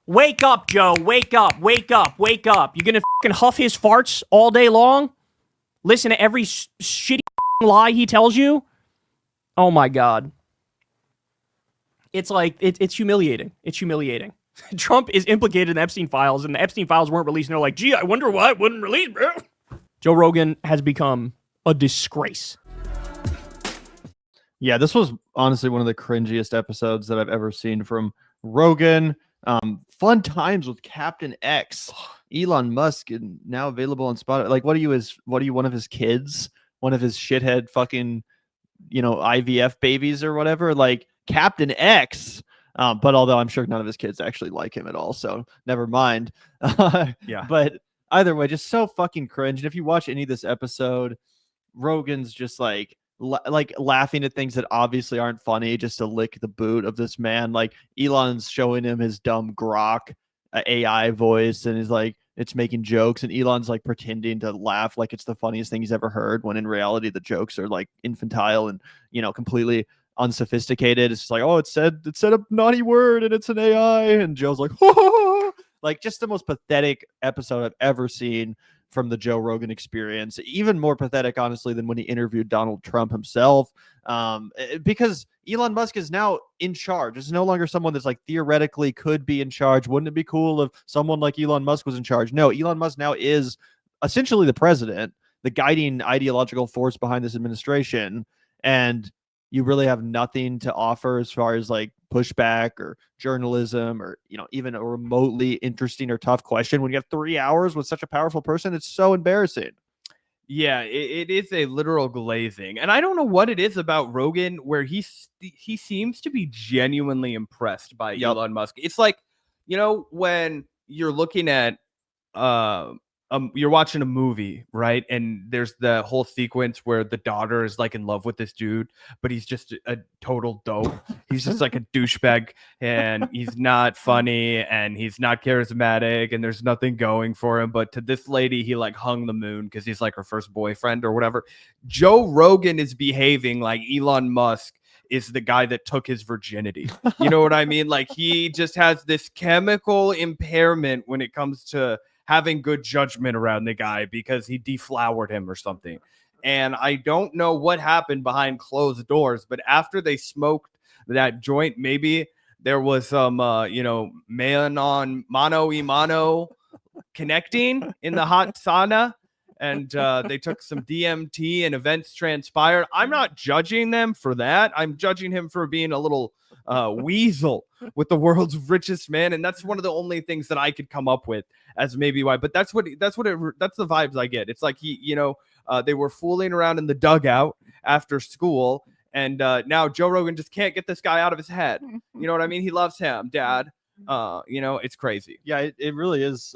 Wake up, Joe. Wake up. Wake up. Wake up. You gonna fucking huff his farts all day long? Listen to every shitty lie he tells you? Oh my God. It's like, it's humiliating. It's humiliating. Trump is implicated in the Epstein files, and the Epstein files weren't released, and they're like, gee, I wonder why it wasn't released, bro. Joe Rogan has become a disgrace. Yeah, this was honestly one of the cringiest episodes that I've ever seen from Rogan. Fun times with Captain X, Elon Musk, and now available on Spotify. Like, what are you, one of his kids? One of his shithead fucking, IVF babies or whatever? Like, Captain X. But although I'm sure none of his kids actually like him at all, so never mind. Yeah. But either way, just so fucking cringe. And if you watch any of this episode, Rogan's just like laughing at things that obviously aren't funny just to lick the boot of this man. Like, Elon's showing him his dumb Grok AI voice, and he's like, it's making jokes, and Elon's like pretending to laugh like it's the funniest thing he's ever heard, when in reality the jokes are like infantile and completely unsophisticated. It's just like, oh, it said a naughty word and it's an AI, and Joe's like, like, just the most pathetic episode I've ever seen from the Joe Rogan Experience. Even more pathetic, honestly, than when he interviewed Donald Trump himself, because Elon Musk is now in charge. It's no longer someone that's like theoretically could be in charge. Wouldn't it be cool if someone like Elon Musk was in charge? No, Elon Musk now is essentially the president, the guiding ideological force behind this administration, and you really have nothing to offer as far as like pushback or journalism or, even a remotely interesting or tough question when you have 3 hours with such a powerful person. It's so embarrassing. Yeah, it is a literal glazing. And I don't know what it is about Rogan where he seems to be genuinely impressed by Elon Musk. It's like, when you're looking at you're watching a movie, right? And there's the whole sequence where the daughter is like in love with this dude, but he's just a total dope. He's just like a douchebag, and he's not funny, and he's not charismatic, and there's nothing going for him. But to this lady, he like hung the moon because he's like her first boyfriend or whatever. Joe Rogan is behaving like Elon Musk is the guy that took his virginity. You know what I mean? Like, he just has this chemical impairment when it comes to having good judgment around the guy because he deflowered him or something. And I don't know what happened behind closed doors, but after they smoked that joint, maybe there was some, man on mano y mano connecting in the hot sauna. And they took some DMT and events transpired. I'm not judging them for that. I'm judging him for being a little weasel with the world's richest man. And that's one of the only things that I could come up with as maybe why. But that's the vibes I get. It's like they were fooling around in the dugout after school. And now Joe Rogan just can't get this guy out of his head. You know what I mean? He loves him, Dad. It's crazy. Yeah, it really is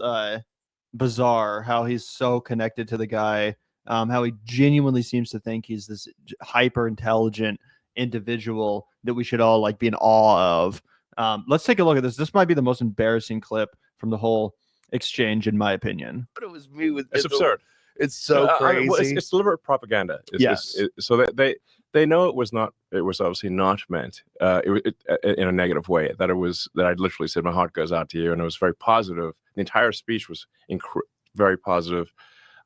bizarre how he's so connected to the guy, how he genuinely seems to think he's this hyper intelligent individual that we should all like be in awe of. Let's take a look at this. This might be the most embarrassing clip from the whole exchange, in my opinion. But it was me with it's absurd. It's so crazy. Well, it's deliberate propaganda. So that they know it was not. It was obviously not meant in a negative way. That I literally said, "My heart goes out to you," and it was very positive. The entire speech was very positive.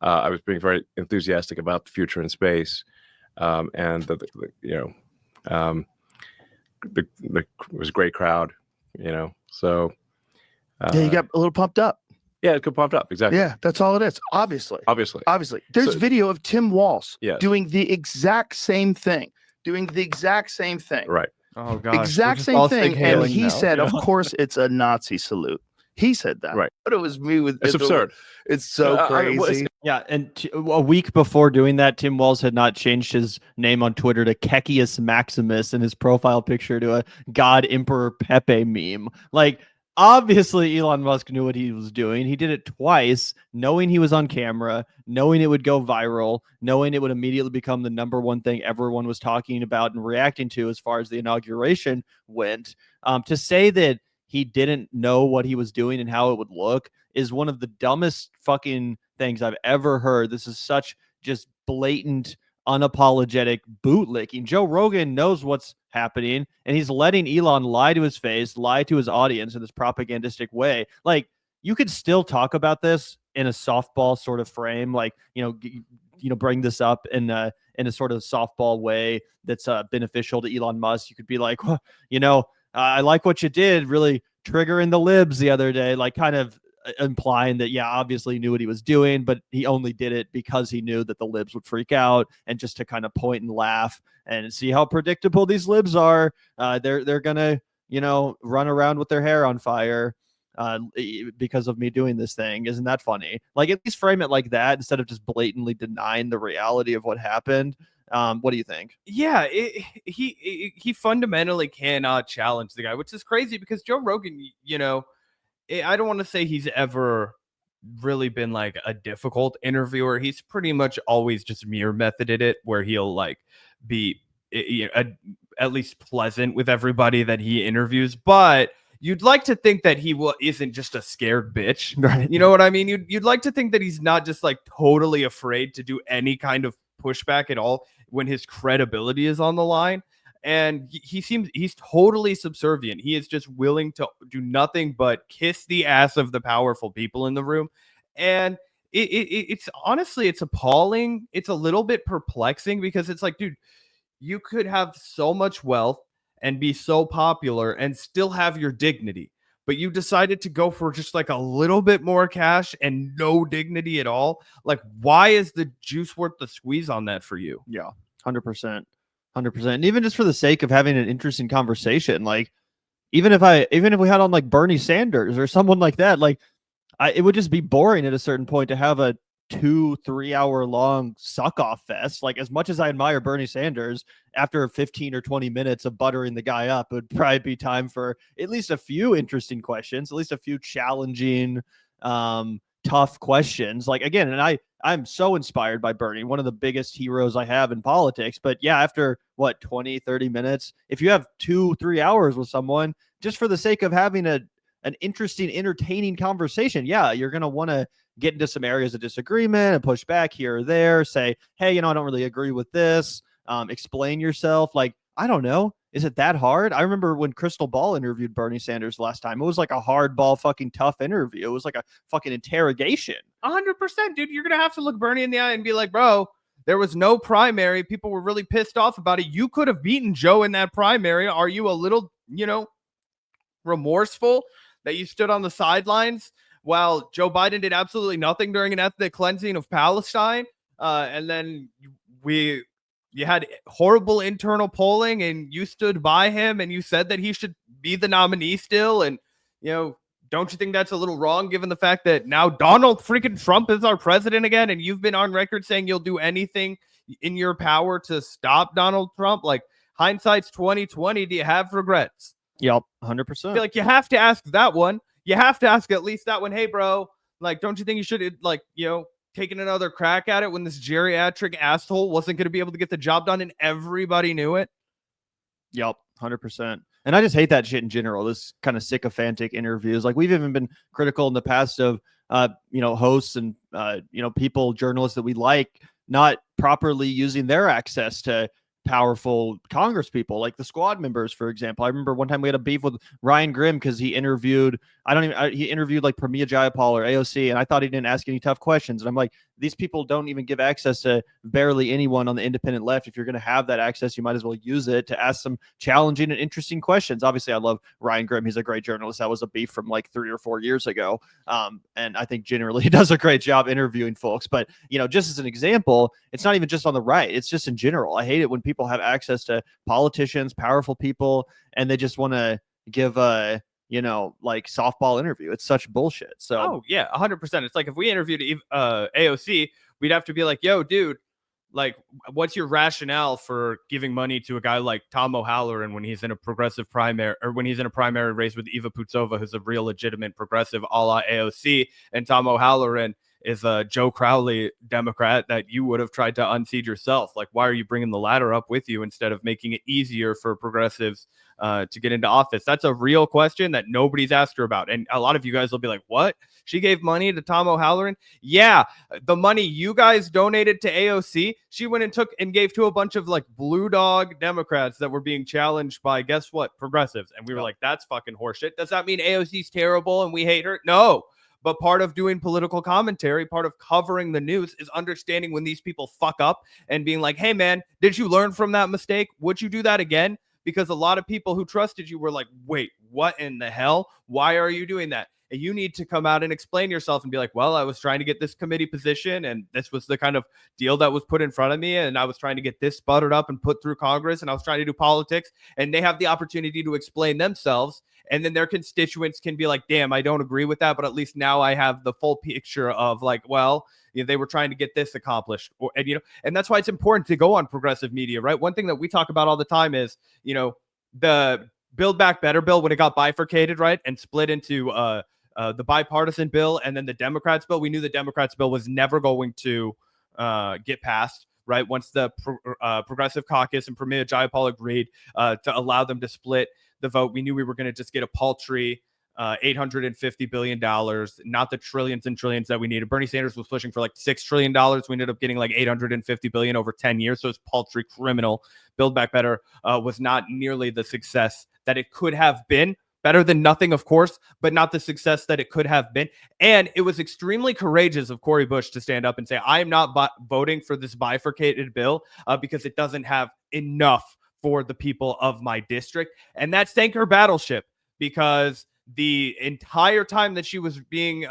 I was being very enthusiastic about the future in space, and it was a great crowd. So yeah, you got a little pumped up. Yeah, it got pumped up. Exactly. Yeah, that's all it is. Obviously. There's video of Tim Walsh doing the exact same thing. Right. Oh gosh. Exact same thing. And he said, of course, it's a Nazi salute. He said that. Right. But it was me with it's absurd. It's so crazy. Yeah, and a week before doing that, Tim Walsh had not changed his name on Twitter to Kekius Maximus and his profile picture to a God Emperor Pepe meme. Like, obviously, Elon Musk knew what he was doing. He did it twice, knowing he was on camera, knowing it would go viral, knowing it would immediately become the number one thing everyone was talking about and reacting to as far as the inauguration went. To say that he didn't know what he was doing and how it would look is one of the dumbest fucking things I've ever heard. This is such just blatant unapologetic bootlicking. Joe Rogan knows what's happening, and he's letting Elon lie to his face, lie to his audience in this propagandistic way. Like, you could still talk about this in a softball sort of frame, like, bring this up in a sort of softball way that's beneficial to Elon Musk. You could be like, well, I like what you did, really triggering the libs the other day, like kind of implying that, yeah, obviously he knew what he was doing, but he only did it because he knew that the libs would freak out, and just to kind of point and laugh and see how predictable these libs are. They're gonna, run around with their hair on fire because of me doing this thing. Isn't that funny? Like, at least frame it like that instead of just blatantly denying the reality of what happened. What do you think? Yeah, he fundamentally cannot challenge the guy, which is crazy because Joe Rogan, I don't want to say he's ever really been like a difficult interviewer. He's pretty much always just mere methoded it, where he'll like be at least pleasant with everybody that he interviews. But you'd like to think that he isn't just a scared bitch. Right. You know what I mean? You'd like to think that he's not just like totally afraid to do any kind of pushback at all when his credibility is on the line. And he's totally subservient. He is just willing to do nothing but kiss the ass of the powerful people in the room. And it's honestly, it's appalling. It's a little bit perplexing because it's like, dude, you could have so much wealth and be so popular and still have your dignity, but you decided to go for just like a little bit more cash and no dignity at all. Like, why is the juice worth the squeeze on that for you? Yeah, 100%. 100%. And even just for the sake of having an interesting conversation, like, even if we had on like Bernie Sanders or someone like that, like, it would just be boring at a certain point to have a 2-3 hour long suck off fest. Like, as much as I admire Bernie Sanders, after 15 or 20 minutes of buttering the guy up, it would probably be time for at least a few interesting questions, at least a few challenging, tough questions. Like, again, and I'm so inspired by Bernie, one of the biggest heroes I have in politics. But yeah, after 20-30 minutes, if you have 2-3 hours with someone, just for the sake of having an interesting, entertaining conversation, yeah, you're going to want to get into some areas of disagreement and push back here or there, say, hey, I don't really agree with this. Explain yourself. Like, I don't know. Is it that hard? I remember when Crystal Ball interviewed Bernie Sanders last time. It was like a hardball fucking tough interview. It was like a fucking interrogation. 100%, dude. You're going to have to look Bernie in the eye and be like, bro, there was no primary. People were really pissed off about it. You could have beaten Joe in that primary. Are you a little, remorseful that you stood on the sidelines while Joe Biden did absolutely nothing during an ethnic cleansing of Palestine? And then you had horrible internal polling and you stood by him and you said that he should be the nominee still. And, don't you think that's a little wrong given the fact that now Donald freaking Trump is our president again? And you've been on record saying you'll do anything in your power to stop Donald Trump. Like, hindsight's 2020. Do you have regrets? Yep. 100%. I feel like you have to ask that one. You have to ask at least that one. Hey, bro, like, don't you think you should, taking another crack at it when this geriatric asshole wasn't going to be able to get the job done and everybody knew it? Yep, 100%. And I just hate that shit in general, this kind of sycophantic interviews. Like, we've even been critical in the past of, hosts and, people, journalists that we like, not properly using their access to powerful Congress people, like the squad members, for example. I remember one time we had a beef with Ryan Grimm because he interviewed he interviewed like Pramila Jayapal or AOC, and I thought he didn't ask any tough questions. And I'm like, these people don't even give access to barely anyone on the independent left. If you're going to have that access, you might as well use it to ask some challenging and interesting questions. Obviously, I love Ryan Grimm. He's a great journalist. That was a beef from like 3 or 4 years ago. And I think generally he does a great job interviewing folks. But, just as an example, it's not even just on the right. It's just in general. I hate it when people have access to politicians, powerful people, and they just want to give a softball interview. It's such bullshit. So, oh yeah, 100%. It's like if we interviewed AOC, we'd have to be like, yo, dude, like, what's your rationale for giving money to a guy like Tom O'Halloran when he's in a progressive primary, or when he's in a primary race with Eva Putsova, who's a real legitimate progressive a la AOC, and Tom O'Halloran is a Joe Crowley Democrat that you would have tried to unseat yourself. Like, why are you bringing the ladder up with you instead of making it easier for progressives to get into office? That's a real question that nobody's asked her about. And a lot of you guys will be like, what? She gave money to Tom O'Halloran? Yeah, the money you guys donated to AOC, she went and took and gave to a bunch of like blue dog Democrats that were being challenged by, guess what, progressives. And we were like, that's fucking horseshit. Does that mean AOC's terrible and we hate her? No. But part of doing political commentary, part of covering the news is understanding when these people fuck up and being like, hey, man, did you learn from that mistake? Would you do that again? Because a lot of people who trusted you were like, wait, what in the hell? Why are you doing that? And you need to come out and explain yourself and be like, well, I was trying to get this committee position and this was the kind of deal that was put in front of me. And I was trying to get this buttered up and put through Congress and I was trying to do politics. And they have the opportunity to explain themselves. And then their constituents can be like, damn, I don't agree with that. But at least now I have the full picture of like, well, you know, they were trying to get this accomplished. And that's why it's important to go on progressive media, right? One thing that we talk about all the time is, the Build Back Better bill, when it got bifurcated, right, and split into the bipartisan bill and then the Democrats bill. We knew the Democrats bill was never going to get passed, right? Once the Progressive Caucus and Premier Jayapal agreed to allow them to split the vote, we knew we were going to just get a paltry $850 billion, not the trillions and trillions that we needed. Bernie Sanders was pushing for like $6 trillion. We ended up getting like $850 billion over 10 years. So it's paltry, criminal. Build Back Better was not nearly the success that it could have been. Better than nothing, of course, but not the success that it could have been. And it was extremely courageous of Cori Bush to stand up and say, I am not voting for this bifurcated bill because it doesn't have enough for the people of my district. And that sank her battleship, because the entire time that she was being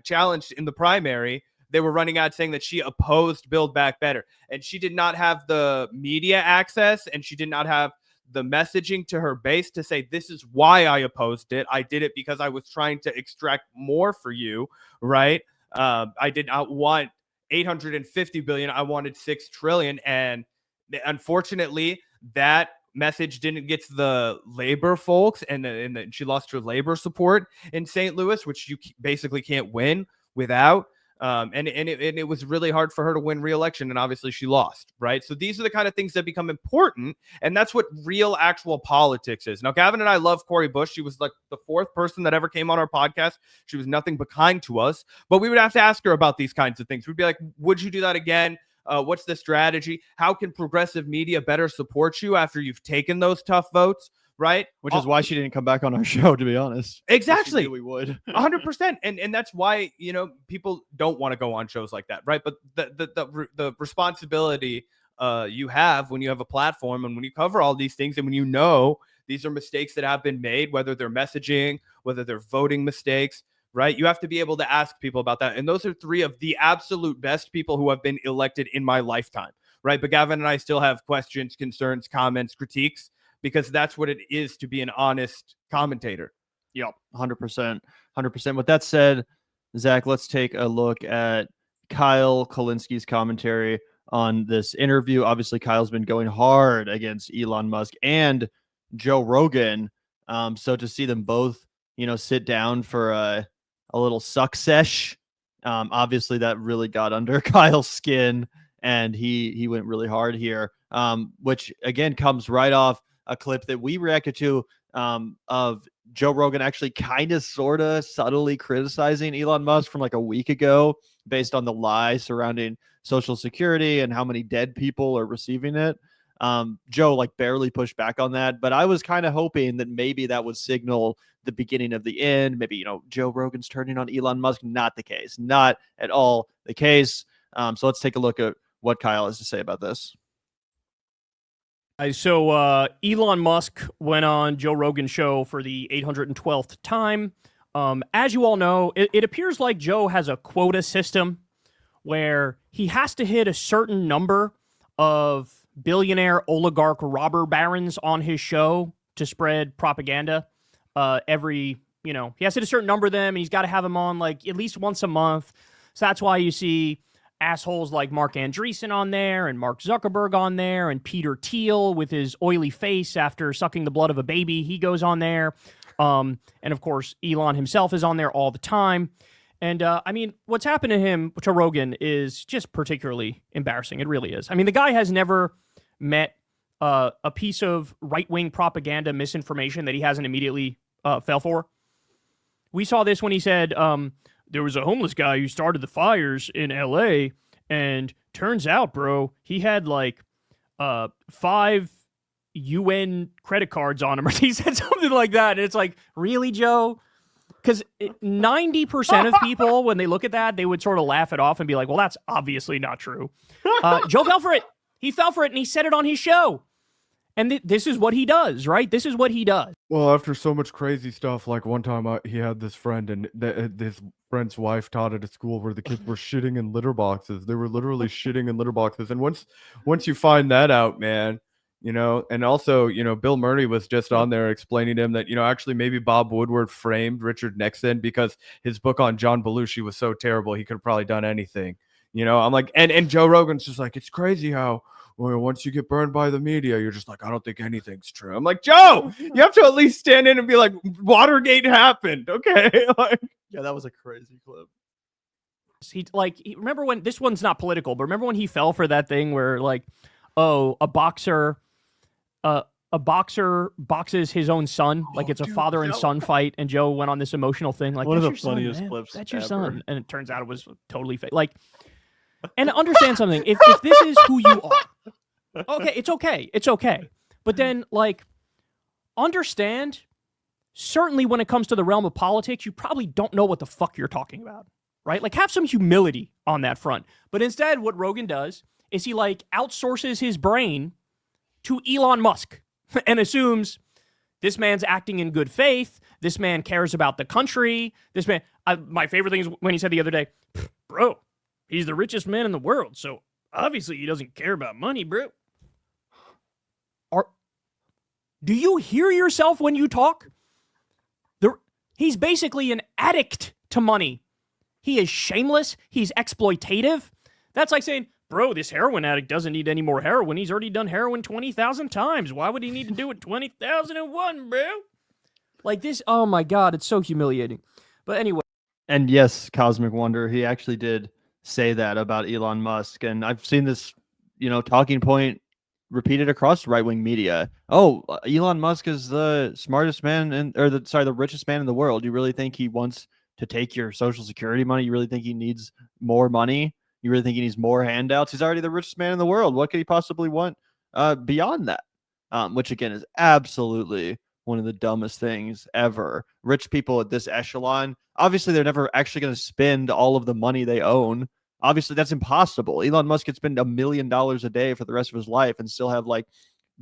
challenged in the primary, they were running ads saying that she opposed Build Back Better. And she did not have the media access, and she did not have the messaging to her base to say, this is why I opposed it. I did it because I was trying to extract more for you, right? I did not want 850 billion. I wanted 6 trillion. And unfortunately, that message didn't get to the labor folks, and she lost her labor support in St. Louis, which you basically can't win without. And it was really hard for her to win re-election, and obviously she lost, right? So these are the kind of things that become important, and that's what real, actual politics is. Now, Gavin and I love Cori Bush. She was like the 4th person that ever came on our podcast. She was nothing but kind to us, but we would have to ask her about these kinds of things. We'd be like, would you do that again? What's the strategy? How can progressive media better support you after you've taken those tough votes? Right. Which is why she didn't come back on our show, to be honest. Exactly. We would 100%. And that's why, people don't want to go on shows like that. Right. But the responsibility you have when you have a platform and when you cover all these things, and when these are mistakes that have been made, whether they're messaging, whether they're voting mistakes, right? You have to be able to ask people about that. And those are 3 of the absolute best people who have been elected in my lifetime. Right. But Gavin and I still have questions, concerns, comments, critiques, because that's what it is to be an honest commentator. Yep, 100%. 100%. With that said, Zach, let's take a look at Kyle Kulinski's commentary on this interview. Obviously, Kyle's been going hard against Elon Musk and Joe Rogan. So to see them both, sit down for a little suck sesh, obviously that really got under Kyle's skin, and he went really hard here, which again comes right off a clip that we reacted to of Joe Rogan actually kind of sort of subtly criticizing Elon Musk from like a week ago based on the lie surrounding Social Security and how many dead people are receiving it. Joe like barely pushed back on that, but I was kind of hoping that maybe that would signal the beginning of the end. Maybe, Joe Rogan's turning on Elon Musk. Not the case. Not at all the case. So let's take a look at what Kyle has to say about this. So Elon Musk went on Joe Rogan's show for the 812th time. As you all know, it appears like Joe has a quota system where he has to hit a certain number of billionaire oligarch robber barons on his show to spread propaganda. He has to hit a certain number of them, and he's got to have them on like at least once a month. So that's why you see assholes like Mark Andreessen on there, and Mark Zuckerberg on there, and Peter Thiel with his oily face after sucking the blood of a baby. He goes on there. And of course, Elon himself is on there all the time. And I mean, what's happened to him, to Rogan, is just particularly embarrassing. It really is. I mean, the guy has never met a piece of right-wing propaganda misinformation that he hasn't immediately fell for. We saw this when he said there was a homeless guy who started the fires in L.A., and turns out, bro, he had like 5 UN credit cards on him, or he said something like that. And it's like, really, Joe? Because 90% of people, when they look at that, they would sort of laugh it off and be like, well, that's obviously not true. Joe fell for it. He fell for it, and he said it on his show. And this is what he does, right? This is what he does. Well, after so much crazy stuff, like one time he had this friend, and this friend's wife taught at a school where the kids were shitting in litter boxes. They were literally shitting in litter boxes. And once you find that out, man, you know, and also, you know, Bill Murray was just on there explaining to him that, you know, actually maybe Bob Woodward framed Richard Nixon because his book on John Belushi was so terrible he could have probably done anything. You know, I'm like, and Joe Rogan's just like, it's crazy how, well, once you get burned by the media, you're just like, I don't think anything's true. I'm like, Joe, you have to at least stand in and be like, Watergate happened, okay? Like, Yeah, that was a crazy clip. Remember when, this one's not political, but remember when he fell for that thing where, like, oh, a boxer boxes his own son, like it's a father and son fight, and Joe went on this emotional thing, like, one of the your son, funniest man. clips That's your ever. son, and it turns out it was totally fake. Like, and understand something, if this is who you are, okay, it's okay, but then, like, understand, certainly when it comes to the realm of politics, you probably don't know what the fuck you're talking about, right? Like, have some humility on that front. But instead, what Rogan does is he, like, outsources his brain to Elon Musk and assumes this man's acting in good faith, this man cares about the country, this man, my favorite thing is when he said the other day, bro, he's the richest man in the world, so obviously he doesn't care about money, bro. Do you hear yourself when you talk? He's basically an addict to money. He is shameless. He's exploitative. That's like saying, bro, this heroin addict doesn't need any more heroin. He's already done heroin 20,000 times. Why would he need to do it 20,001, bro? Like this, oh my God, it's so humiliating. But anyway. And yes, Cosmic Wonder, he actually did say that about Elon Musk. And I've seen this, you know, talking point repeated across right-wing media. Oh, Elon Musk is the smartest man the richest man in the world. You really think he wants to take your Social Security money? You really think he needs more money? You really think he needs more handouts? He's already the richest man in the world. What could he possibly want beyond that? Which again is absolutely one of the dumbest things ever. Rich people at this echelon, obviously they're never actually going to spend all of the money they own. Obviously, that's impossible. Elon Musk could spend $1 million a day for the rest of his life and still have like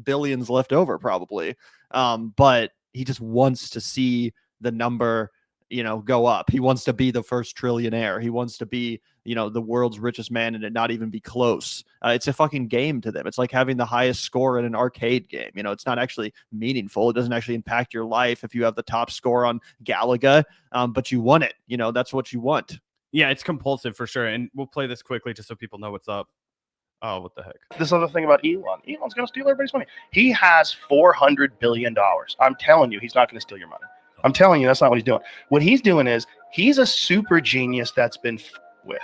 billions left over, probably. But he just wants to see the number, you know, go up. He wants to be the first trillionaire. He wants to be, you know, the world's richest man and it not even be close. It's a fucking game to them. It's like having the highest score in an arcade game. You know, it's not actually meaningful. It doesn't actually impact your life if you have the top score on Galaga, but you want it. You know, that's what you want. Yeah, it's compulsive for sure. And we'll play this quickly just so people know what's up. Oh, what the heck? This other thing about Elon. Elon's going to steal everybody's money. He has $400 billion. I'm telling you, he's not going to steal your money. I'm telling you, that's not what he's doing. What he's doing is he's a super genius that's been with.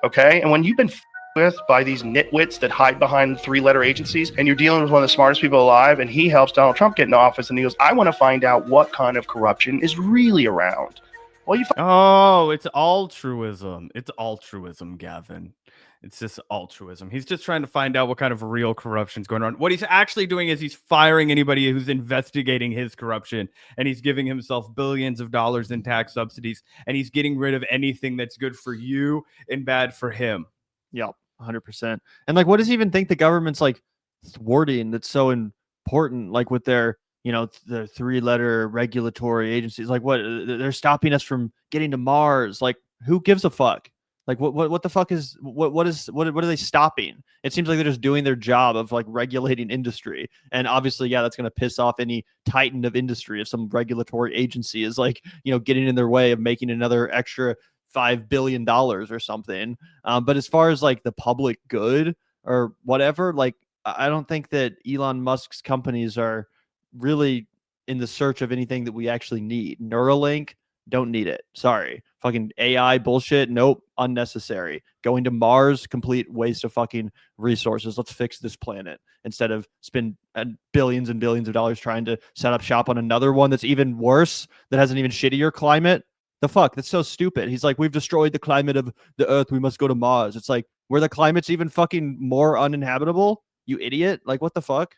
Okay? And when you've been with by these nitwits that hide behind 3-letter agencies, and you're dealing with one of the smartest people alive, and he helps Donald Trump get into office, and he goes, I want to find out what kind of corruption is really around. Well, it's altruism. It's altruism, Gavin. It's just altruism. He's just trying to find out what kind of real corruption is going on. What he's actually doing is he's firing anybody who's investigating his corruption, and he's giving himself billions of dollars in tax subsidies, and he's getting rid of anything that's good for you and bad for him. Yep, 100%. And like, what does he even think the government's like thwarting that's so important, like with their, you know, the 3-letter regulatory agencies? Like, what, they're stopping us from getting to Mars? Like, who gives a fuck? Like, what the fuck is, what are they stopping? It seems like they're just doing their job of like regulating industry. And obviously, yeah, that's going to piss off any titan of industry if some regulatory agency is like, you know, getting in their way of making another extra $5 billion or something. But as far as like the public good or whatever, like, I don't think that Elon Musk's companies are really in the search of anything that we actually need. Neuralink, don't need it. Sorry. Fucking AI bullshit. Nope. Unnecessary. Going to Mars, complete waste of fucking resources. Let's fix this planet instead of spend billions and billions of dollars trying to set up shop on another one that's even worse, that has an even shittier climate. The fuck? That's so stupid. He's like, we've destroyed the climate of the Earth. We must go to Mars. It's like, where the climate's even fucking more uninhabitable. You idiot. Like, what the fuck?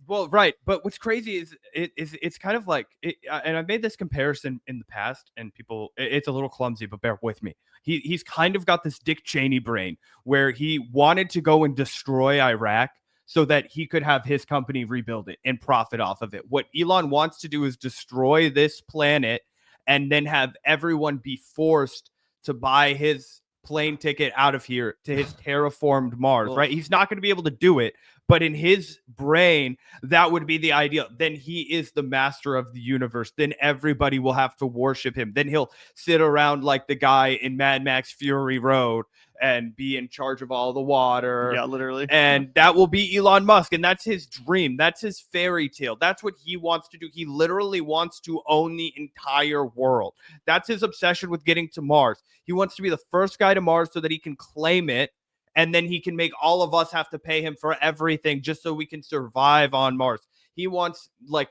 Well, right, but what's crazy is it's kind of like, and I've made this comparison in the past, and people, it's a little clumsy, but bear with me. He's kind of got this Dick Cheney brain where he wanted to go and destroy Iraq so that he could have his company rebuild it and profit off of it. What Elon wants to do is destroy this planet and then have everyone be forced to buy his plane ticket out of here to his terraformed Mars, right? He's not going to be able to do it, but in his brain, that would be the ideal. Then he is the master of the universe. Then everybody will have to worship him. Then he'll sit around like the guy in Mad Max Fury Road and be in charge of all the water. Yeah, literally. And that will be Elon Musk. And that's his dream. That's his fairy tale. That's what he wants to do. He literally wants to own the entire world. That's his obsession with getting to Mars. He wants to be the first guy to Mars so that he can claim it. And then he can make all of us have to pay him for everything just so we can survive on Mars. He wants like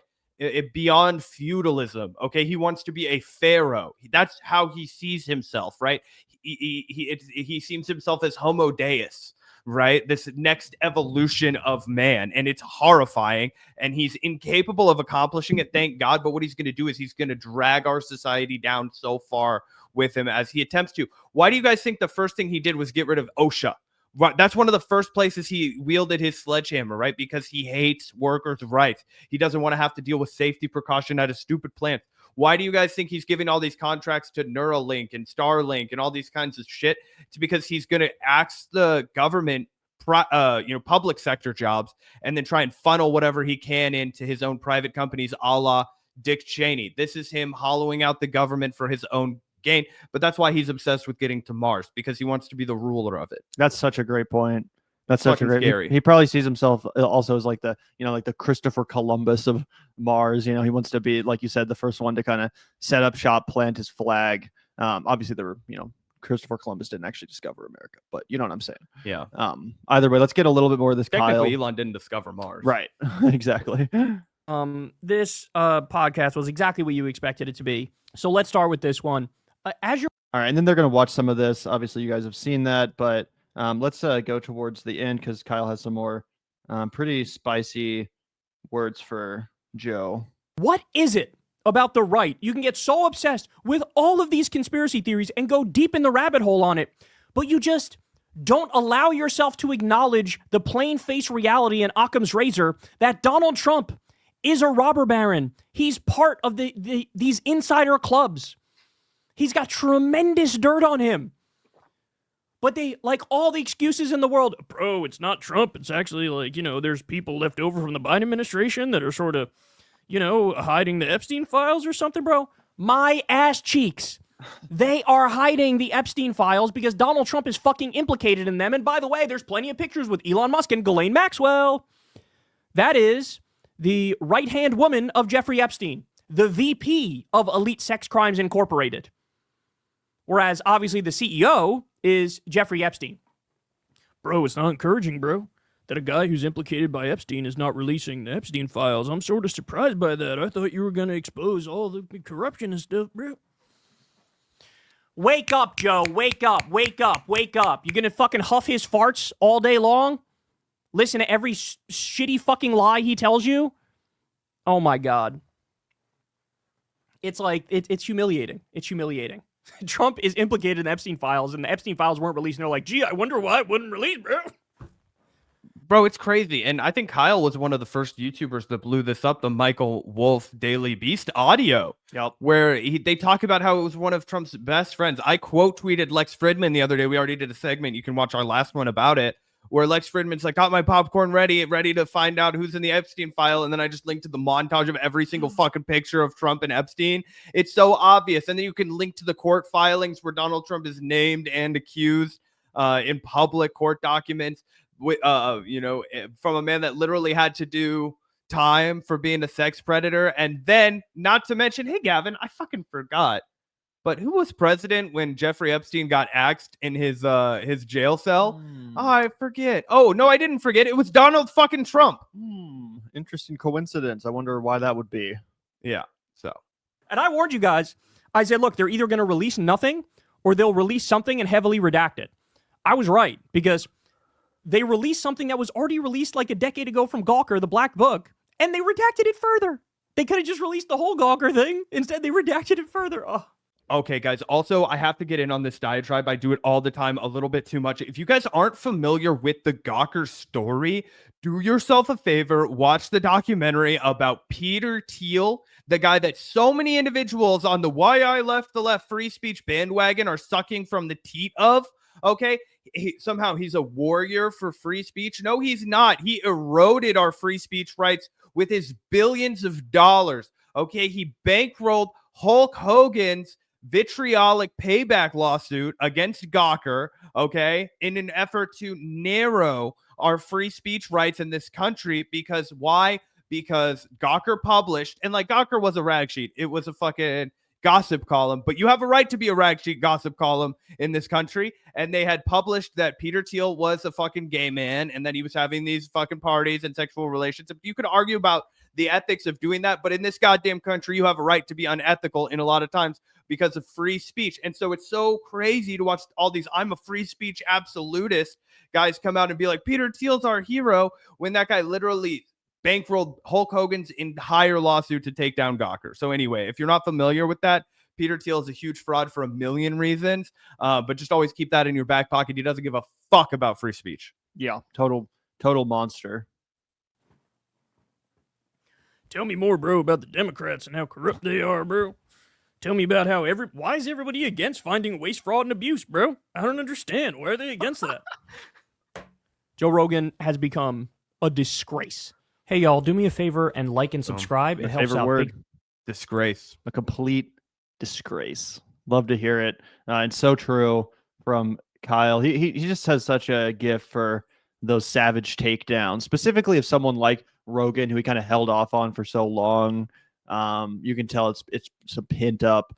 beyond feudalism. Okay. He wants to be a pharaoh. That's how he sees himself, right? He sees himself as Homo Deus, right? This next evolution of man. And it's horrifying. And he's incapable of accomplishing it, thank God. But what he's going to do is he's going to drag our society down so far with him as he attempts to. Why do you guys think the first thing he did was get rid of OSHA? Right, that's one of the first places he wielded his sledgehammer, right? Because he hates workers' rights. He doesn't want to have to deal with safety precaution at a stupid plant. Why do you guys think he's giving all these contracts to Neuralink and Starlink and all these kinds of shit? It's because he's going to axe the government, public sector jobs, and then try and funnel whatever he can into his own private companies, a la Dick Cheney. This is him hollowing out the government for his own gain, but that's why he's obsessed with getting to Mars, because he wants to be the ruler of it. That's such a great point. That's such a great. Scary. He probably sees himself also as like the, like the Christopher Columbus of Mars. He wants to be, like you said, the first one to kind of set up shop, plant his flag. Obviously, there were, Christopher Columbus didn't actually discover America, but you know what I'm saying. Yeah. Either way, let's get a little bit more of this. Technically, Kyle. Elon didn't discover Mars. Right. Exactly. This podcast was exactly what you expected it to be. So let's start with this one. As you're all right, and then they're going to watch some of this. Obviously, you guys have seen that, but let's go towards the end because Kyle has some more pretty spicy words for Joe. What is it about the right? You can get so obsessed with all of these conspiracy theories and go deep in the rabbit hole on it, but you just don't allow yourself to acknowledge the plain-faced reality in Occam's razor that Donald Trump is a robber baron. He's part of these insider clubs. He's got tremendous dirt on him. But they, like all the excuses in the world, bro, it's not Trump. It's actually like, there's people left over from the Biden administration that are sort of, hiding the Epstein files or something, bro. My ass cheeks. They are hiding the Epstein files because Donald Trump is fucking implicated in them. And by the way, there's plenty of pictures with Elon Musk and Ghislaine Maxwell. That is the right-hand woman of Jeffrey Epstein, the VP of Elite Sex Crimes Incorporated. Whereas, obviously, the CEO is Jeffrey Epstein. Bro, it's not encouraging, bro, that a guy who's implicated by Epstein is not releasing the Epstein files. I'm sort of surprised by that. I thought you were going to expose all the corruption and stuff, bro. Wake up, Joe. Wake up, wake up, wake up. You going to fucking huff his farts all day long? Listen to every shitty fucking lie he tells you? Oh, my God. It's like, it's humiliating. It's humiliating. Trump is implicated in the Epstein files, and the Epstein files weren't released. And they're like, gee, I wonder why it wasn't released, bro. Bro, it's crazy. And I think Kyle was one of the first YouTubers that blew this up, the Michael Wolff Daily Beast audio. Yep. Where they talk about how it was one of Trump's best friends. I quote tweeted Lex Fridman the other day. We already did a segment. You can watch our last one about it, where Lex Fridman's like, got my popcorn ready to find out who's in the Epstein file. And then I just linked to the montage of every single fucking picture of Trump and Epstein. It's so obvious. And then you can link to the court filings where Donald Trump is named and accused in public court documents, with, from a man that literally had to do time for being a sex predator. And then, not to mention, hey, Gavin, I fucking forgot. But who was president when Jeffrey Epstein got axed in his jail cell? Oh, I forget. Oh, no, I didn't forget. It was Donald fucking Trump. Interesting coincidence. I wonder why that would be. Yeah. So. And I warned you guys. I said, look, they're either going to release nothing or they'll release something and heavily redact it. I was right, because they released something that was already released like a decade ago from Gawker, the Black Book, and they redacted it further. They could have just released the whole Gawker thing. Instead, they redacted it further. Oh. Okay, guys. Also, I have to get in on this diatribe. I do it all the time, a little bit too much. If you guys aren't familiar with the Gawker story, do yourself a favor, watch the documentary about Peter Thiel, the guy that so many individuals on the Why I Left the Left free speech bandwagon are sucking from the teat of. Okay, somehow he's a warrior for free speech. No, he's not. He eroded our free speech rights with his billions of dollars. Okay, he bankrolled Hulk Hogan's vitriolic payback lawsuit against Gawker, okay, in an effort to narrow our free speech rights in this country. Because why? Because Gawker published, and like Gawker was a rag sheet. It was a fucking gossip column, but you have a right to be a rag sheet gossip column in this country. And they had published that Peter Thiel was a fucking gay man and that he was having these fucking parties and sexual relations. You could argue about the ethics of doing that, but in this goddamn country, you have a right to be unethical in a lot of times because of free speech. And so it's so crazy to watch all these I'm a free speech absolutist guys come out and be like, Peter Thiel's our hero, when that guy literally bankrolled Hulk Hogan's entire lawsuit to take down Gawker. So anyway, if you're not familiar with that, Peter Thiel is a huge fraud for a million reasons, but just always keep that in your back pocket. He doesn't give a fuck about free speech. Yeah, total monster. Tell me more, bro, about the Democrats and how corrupt they are, bro. Tell me about how why is everybody against finding waste, fraud, and abuse, bro? I don't understand. Why are they against that? Joe Rogan has become a disgrace. Hey, y'all, do me a favor and like and subscribe. It helps out. Word. Disgrace. A complete disgrace. Love to hear it. And so true from Kyle. He just has such a gift for those savage takedowns, specifically of someone like Rogan, who he kind of held off on for so long. You can tell it's some pent up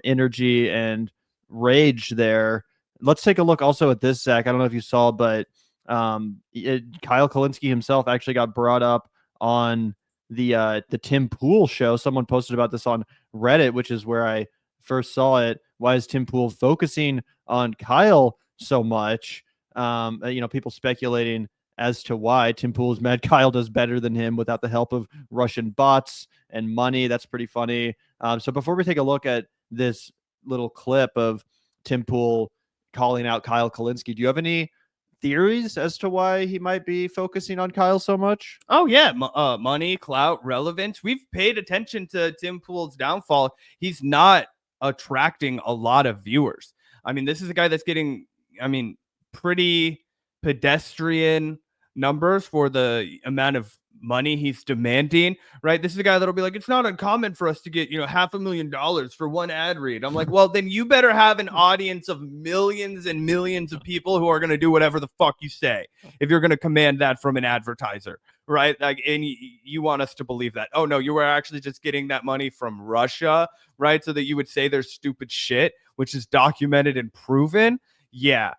energy and rage there. Let's take a look also at this, Zach. I don't know if you saw, but Kyle Kulinski himself actually got brought up on the Tim Pool show. Someone posted about this on Reddit, which is where I first saw it. Why is Tim Pool focusing on Kyle so much? People speculating as to why. Tim Pool's mad Kyle does better than him without the help of Russian bots and money. That's pretty funny. So before we take a look at this little clip of Tim Pool calling out Kyle Kulinski, do you have any theories as to why he might be focusing on Kyle so much? Oh yeah, money, clout, relevance. We've paid attention to Tim Pool's downfall. He's not attracting a lot of viewers. I mean, this is a guy that's getting, pretty pedestrian numbers for the amount of money he's demanding, right? This is a guy that'll be like, it's not uncommon for us to get, $500,000 for one ad read. I'm like, well, then you better have an audience of millions and millions of people who are going to do whatever the fuck you say if you're going to command that from an advertiser, right? Like, and you want us to believe that, oh no, you were actually just getting that money from Russia, right? So that you would say there's stupid shit, which is documented and proven. Yeah.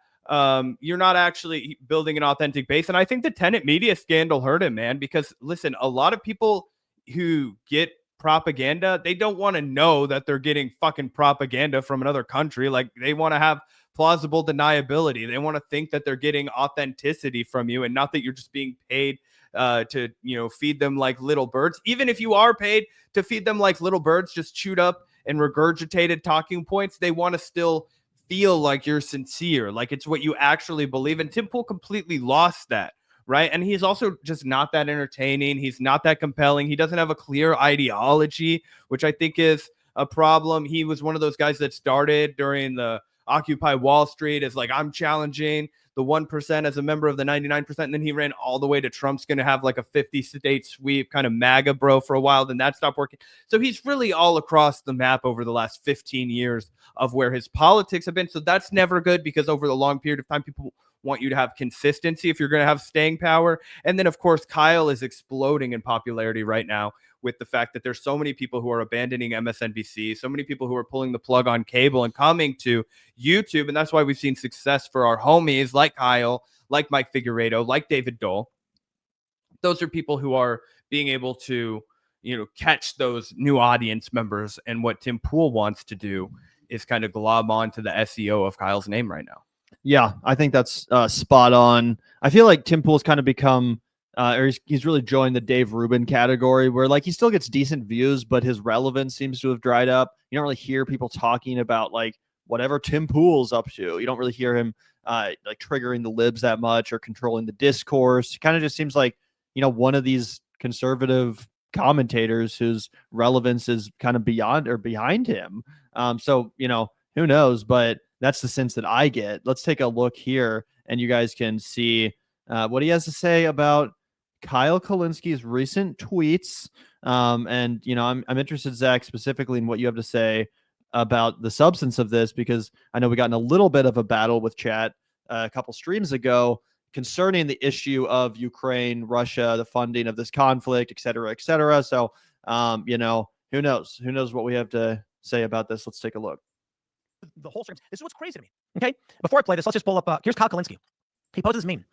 You're not actually building an authentic base. And I think the Tenet media scandal hurt him, man, because listen, a lot of people who get propaganda, they don't want to know that they're getting fucking propaganda from another country. Like, they want to have plausible deniability. They want to think that they're getting authenticity from you and not that you're just being paid to, feed them like little birds. Even if you are paid to feed them like little birds, just chewed up and regurgitated talking points, they want to still feel like you're sincere, like it's what you actually believe. And Tim Pool completely lost that, right? And he's also just not that entertaining. He's not that compelling. He doesn't have a clear ideology, which I think is a problem. He was one of those guys that started during the Occupy Wall Street as like, I'm challenging the 1% as a member of the 99%. And then he ran all the way to Trump's going to have like a 50-state sweep, kind of MAGA bro for a while. Then that stopped working. So he's really all across the map over the last 15 years of where his politics have been. So that's never good, because over the long period of time, people want you to have consistency if you're going to have staying power. And then, of course, Kyle is exploding in popularity right now with the fact that there's so many people who are abandoning MSNBC, so many people who are pulling the plug on cable and coming to YouTube. And that's why we've seen success for our homies like Kyle, like Mike Figueredo, like David Dole. Those are people who are being able to, catch those new audience members. And what Tim Pool wants to do is kind of glob onto the SEO of Kyle's name right now. Yeah, I think that's spot on. I feel like Tim Pool's kind of become, or he's really joined the Dave Rubin category, where like he still gets decent views, but his relevance seems to have dried up. You don't really hear people talking about like whatever Tim Pool's up to. You don't really hear him like triggering the libs that much or controlling the discourse. It kind of just seems like, one of these conservative commentators whose relevance is kind of beyond or behind him. So, who knows, but that's the sense that I get. Let's take a look here and you guys can see what he has to say about Kyle Kulinski's recent tweets. I'm interested, Zach, specifically in what you have to say about the substance of this, because I know we got in a little bit of a battle with chat a couple streams ago concerning the issue of Ukraine, Russia, the funding of this conflict, et cetera, et cetera. So, who knows? Who knows what we have to say about this? Let's take a look. The whole stream. This is what's crazy to me. Okay. Before I play this, let's just pull up. Here's Kyle Kulinski. He posted this meme.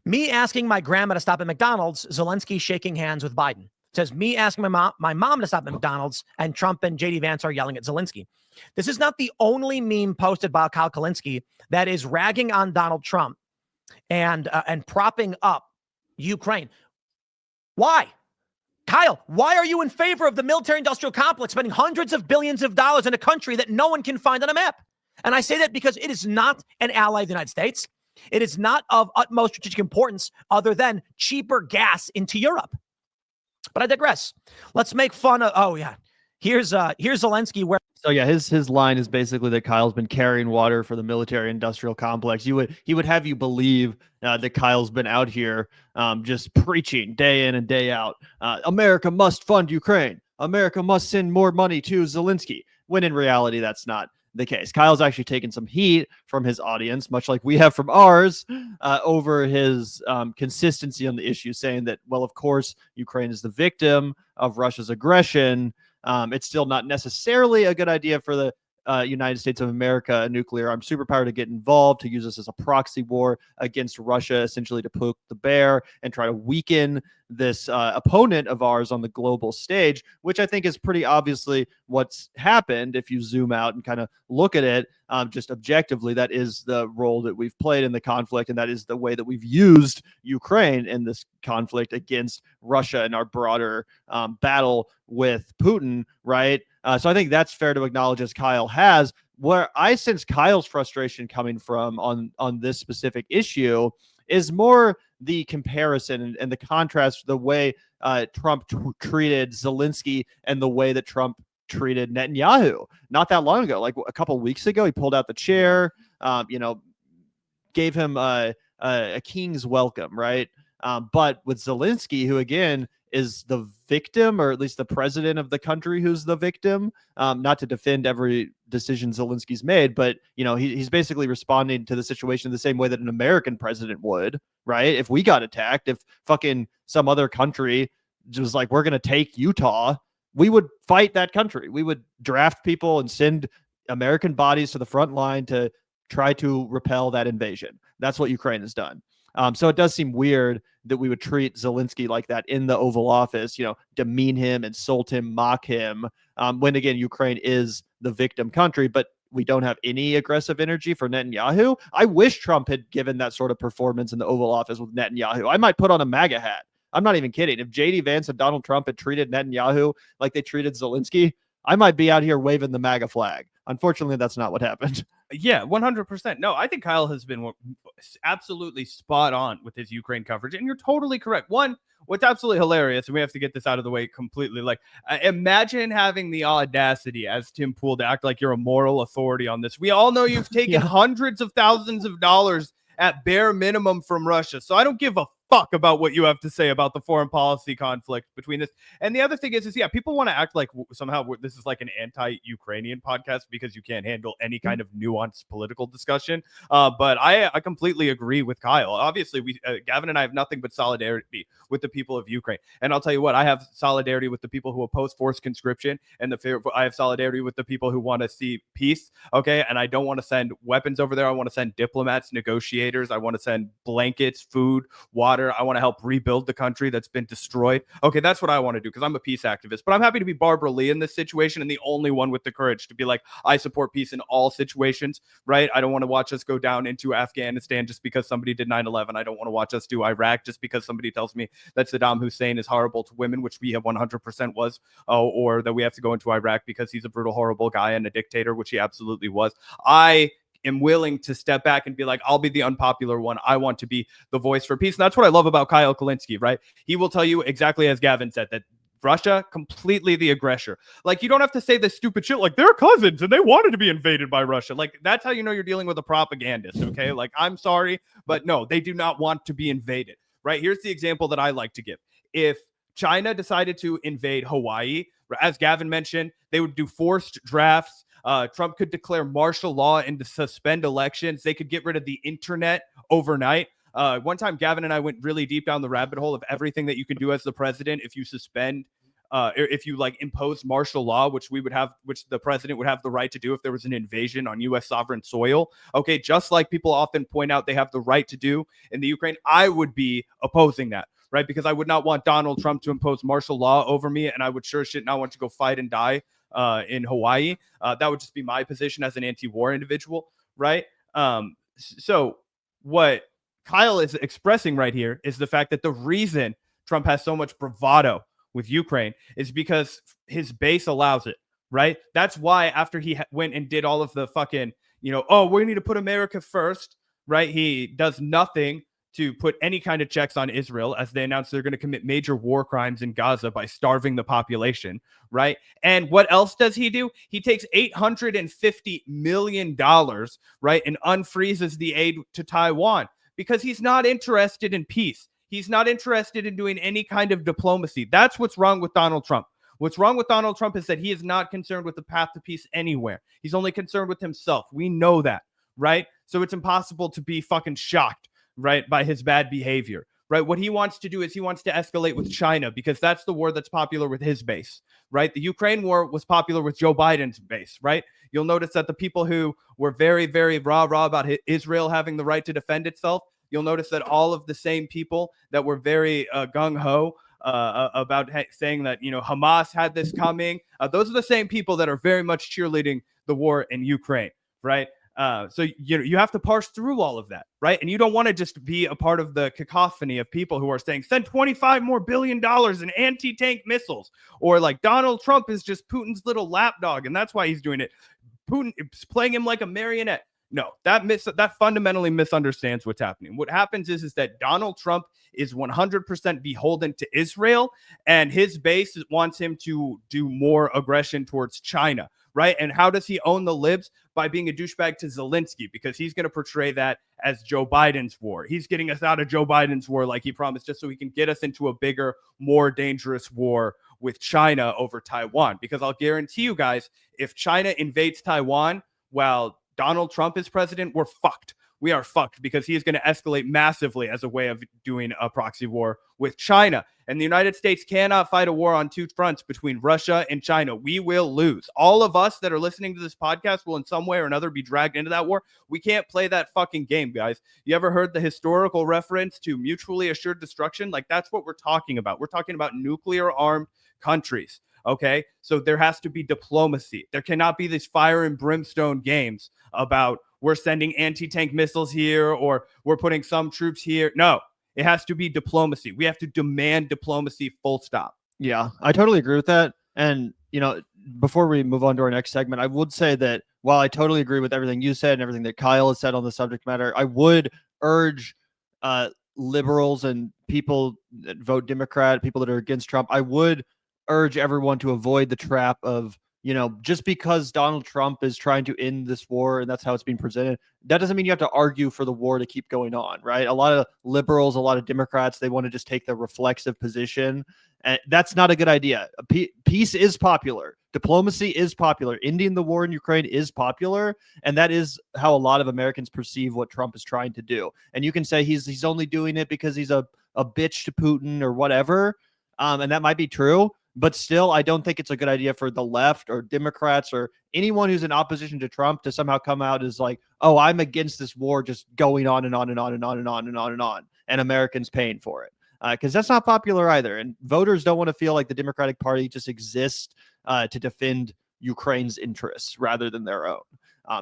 Me asking my grandma to stop at McDonald's, Zelensky shaking hands with Biden. It says me asking my mom to stop at McDonald's, and Trump and JD Vance are yelling at Zelensky. This is not the only meme posted by Kyle Kulinski that is ragging on Donald Trump and propping up Ukraine. Why? Kyle, why are you in favor of the military-industrial complex spending hundreds of billions of dollars in a country that no one can find on a map? And I say that because it is not an ally of the United States. It is not of utmost strategic importance other than cheaper gas into Europe. But I digress. Let's make fun of, here's Zelensky where. So yeah, his line is basically that Kyle's been carrying water for the military-industrial complex. He would have you believe that Kyle's been out here just preaching day in and day out. America must fund Ukraine. America must send more money to Zelensky. When in reality, that's not the case. Kyle's actually taken some heat from his audience, much like we have from ours, over his consistency on the issue, saying that, well, of course, Ukraine is the victim of Russia's aggression. It's still not necessarily a good idea for the United States of America, a nuclear armed superpower, to get involved, to use this as a proxy war against Russia, essentially to poke the bear and try to weaken this opponent of ours on the global stage, which I think is pretty obviously what's happened. If you zoom out and kind of look at it just objectively, that is the role that we've played in the conflict, and that is the way that we've used Ukraine in this conflict against Russia in our broader battle with Putin, right? So I think that's fair to acknowledge, as Kyle has. Where I sense Kyle's frustration coming from on this specific issue is more the comparison and the contrast, the way Trump treated Zelensky and the way that Trump treated Netanyahu not that long ago. Like a couple of weeks ago, he pulled out the chair, gave him a king's welcome, right? But with Zelensky, who again is the victim, or at least the president of the country who's the victim, not to defend every decision Zelensky's made, but he's basically responding to the situation the same way that an American president would, right? If we got attacked, if fucking some other country was like, we're going to take Utah, we would fight that country. We would draft people and send American bodies to the front line to try to repel that invasion. That's what Ukraine has done. So it does seem weird that we would treat Zelensky like that in the Oval Office, demean him, insult him, mock him, when again, Ukraine is the victim country, but we don't have any aggressive energy for Netanyahu. I wish Trump had given that sort of performance in the Oval Office with Netanyahu. I might put on a MAGA hat. I'm not even kidding. If JD Vance and Donald Trump had treated Netanyahu like they treated Zelensky, I might be out here waving the MAGA flag. Unfortunately, that's not what happened. Yeah, 100%. No, I think Kyle has been absolutely spot on with his Ukraine coverage. And you're totally correct. One, what's absolutely hilarious, and we have to get this out of the way completely. Like, imagine having the audacity as Tim Pool to act like you're a moral authority on this. We all know you've taken hundreds of thousands of dollars at bare minimum from Russia. So I don't give a fuck about what you have to say about the foreign policy conflict between this. And the other thing is yeah, people want to act like somehow this is like an anti-Ukrainian podcast because you can't handle any kind of nuanced political discussion. But I completely agree with Kyle. Obviously, Gavin and I have nothing but solidarity with the people of Ukraine. And I'll tell you what, I have solidarity with the people who oppose forced conscription, and I have solidarity with the people who want to see peace. Okay, and I don't want to send weapons over there. I want to send diplomats, negotiators. I want to send blankets, food, water. I want to help rebuild the country that's been destroyed. Okay, that's what I want to do because I'm a peace activist. But I'm happy to be Barbara Lee in this situation and the only one with the courage to be like, I support peace in all situations, right? I don't want to watch us go down into Afghanistan just because somebody did 9/11. I don't want to watch us do Iraq just because somebody tells me that Saddam Hussein is horrible to women, which we have 100% was, or that we have to go into Iraq because he's a brutal, horrible guy and a dictator, which he absolutely was. I am willing to step back and be like, I'll be the unpopular one. I want to be the voice for peace. And that's what I love about Kyle Kulinski, right? He will tell you exactly as Gavin said, that Russia, completely the aggressor. Like, you don't have to say this stupid shit like they're cousins and they wanted to be invaded by Russia. Like, that's how you know you're dealing with a propagandist, okay? Like, I'm sorry, but no, they do not want to be invaded, right? Here's the example that I like to give. If China decided to invade Hawaii, as Gavin mentioned, they would do forced drafts. Trump could declare martial law and to suspend elections. They could get rid of the internet overnight. One time, Gavin and I went really deep down the rabbit hole of everything that you can do as the president if you suspend, if you like impose martial law, which the president would have the right to do if there was an invasion on U.S. sovereign soil. Okay, just like people often point out they have the right to do in the Ukraine, I would be opposing that. Right, because I would not want Donald Trump to impose martial law over me, and I would sure shit not want to go fight and die in Hawaii. That would just be my position as an anti-war individual, right? So what Kyle is expressing right here is the fact that the reason Trump has so much bravado with Ukraine is because his base allows it, right? That's why after he went and did all of the fucking, oh, we need to put America first, right? He does nothing to put any kind of checks on Israel as they announce they're going to commit major war crimes in Gaza by starving the population, right? And what else does he do? He takes $850 million, right, and unfreezes the aid to Taiwan because he's not interested in peace. He's not interested in doing any kind of diplomacy. That's what's wrong with Donald Trump. What's wrong with Donald Trump is that he is not concerned with the path to peace anywhere. He's only concerned with himself. We know that, right? So it's impossible to be fucking shocked, right, by his bad behavior, right? What he wants to do is he wants to escalate with China because that's the war that's popular with his base, right? The Ukraine war was popular with Joe Biden's base, right? You'll notice that the people who were very, very rah about Israel having the right to defend itself, you'll notice that all of the same people that were very gung-ho about saying that, Hamas had this coming, those are the same people that are very much cheerleading the war in Ukraine, right? So you have to parse through all of that, right? And you don't want to just be a part of the cacophony of people who are saying, send $25 billion more in anti-tank missiles, or like Donald Trump is just Putin's little lapdog, and that's why he's doing it. Putin is playing him like a marionette. No, that fundamentally misunderstands what's happening. What happens is that Donald Trump is 100% beholden to Israel, and his base wants him to do more aggression towards China, right? And how does he own the libs? By being a douchebag to Zelensky, because he's going to portray that as Joe Biden's war. He's getting us out of Joe Biden's war like he promised, just so he can get us into a bigger, more dangerous war with China over Taiwan. Because I'll guarantee you guys, if China invades Taiwan while Donald Trump is president, we're fucked. We are fucked because he is going to escalate massively as a way of doing a proxy war with China. And the United States cannot fight a war on two fronts between Russia and China. We will lose. All of us that are listening to this podcast will in some way or another be dragged into that war. We can't play that fucking game, guys. You ever heard the historical reference to mutually assured destruction? Like, that's what we're talking about. We're talking about nuclear armed countries. Okay, so there has to be diplomacy. There cannot be these fire and brimstone games about we're sending anti-tank missiles here or we're putting some troops here. No, it has to be diplomacy. We have to demand diplomacy, full stop. Yeah, I totally agree with that. And, before we move on to our next segment, I would say that while I totally agree with everything you said and everything that Kyle has said on the subject matter, I would urge liberals and people that vote Democrat, people that are against Trump, I would urge everyone to avoid the trap of just because Donald Trump is trying to end this war and that's how it's being presented, that doesn't mean you have to argue for the war to keep going on, right? A lot of liberals, a lot of Democrats, they want to just take the reflexive position. And that's not a good idea. Peace is popular. Diplomacy is popular. Ending the war in Ukraine is popular. And that is how a lot of Americans perceive what Trump is trying to do. And you can say he's only doing it because he's a bitch to Putin or whatever. And that might be true. But still, I don't think it's a good idea for the left or Democrats or anyone who's in opposition to Trump to somehow come out as like, oh, I'm against this war just going on and on and on and on and on and on and on, and Americans paying for it. Because that's not popular either. And voters don't want to feel like the Democratic Party just exists to defend Ukraine's interests rather than their own.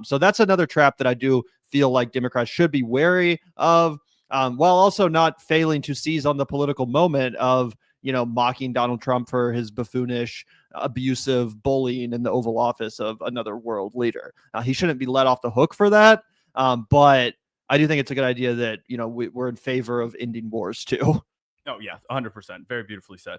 So that's another trap that I do feel like Democrats should be wary of, while also not failing to seize on the political moment of, mocking Donald Trump for his buffoonish, abusive bullying in the Oval Office of another world leader. He shouldn't be let off the hook for that. But I do think it's a good idea that, we're in favor of ending wars too. Oh, yeah, 100%. Very beautifully said.